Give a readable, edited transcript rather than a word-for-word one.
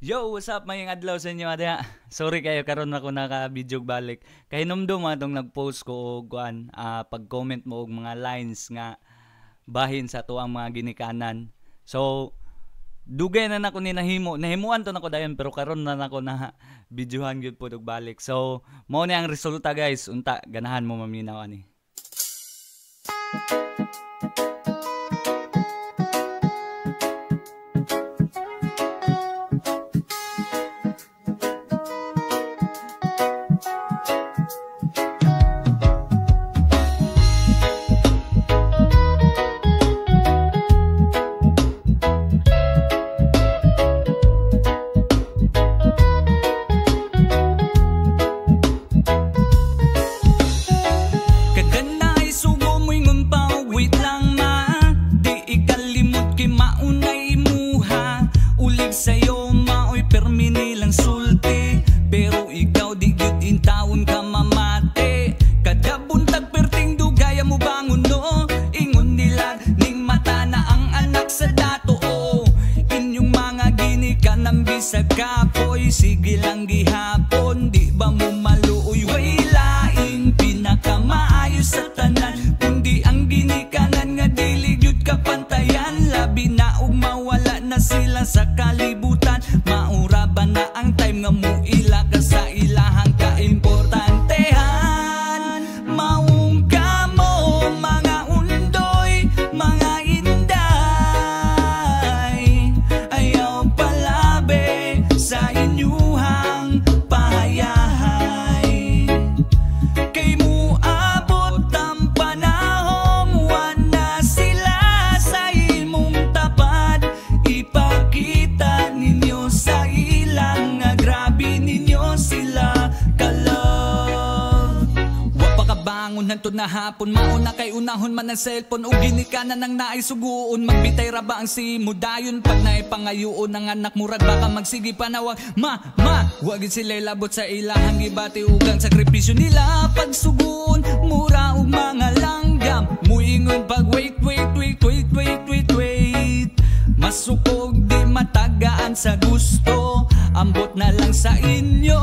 Yo, what's up mayang adlaw sa inyo adya. Sorry kayo karon ako naka-video balik. Kay numdum atong nag-post ko og kuan, pag-comment mo og mga lines nga bahin sa tuang mga ginikanan. So dugay na nako ni nahimuan to nako dayon pero karon na nako na videohan gyud pod og balik. So mao ni ang resulta guys, unta ganahan mo maminaw ani. Sa'yo mao'y permi nilang sulti, pero ikaw di gyud in taon ka mamate. Kada buntag perting dugaya mo bangon no, ingon nila ning mata na ang anak sa dato o. Inyong mga ginikanan bisag kapoy, sige lang gihapon, di ba mo maluoy? Way laing pinakamaayos sa tanan, kundi ang ginikanan nga dili gyud kapantayan. Labi na og mawala na sila sa kalibutan, maura ba na ang time nga mo ila ka sa ilahang kaimportantehan? Maong ka mo mga undoy, mga inday, ayaw palabi sa inyuhang pahayahay. Kay mo abot ang panahong wala sila sa imong tapad, ipakita ninyo sa ilang nga grabe ninyo sila ka-love. Wa pa kabangon hantod na hapon, mauna kay unahon man ang cellphone, ug ginikanan nang naisuguon. Magbitay ra ba ang simudayon pag naipangayuon ang anak murag baka magsigi panawag wag sila labot sa ilahang gibati ug ang sakripisyo nila pagsugon. Mura ug mga langgam muingon pag wait masukog di matagaan sa gusto, ambot na lang sa inyo.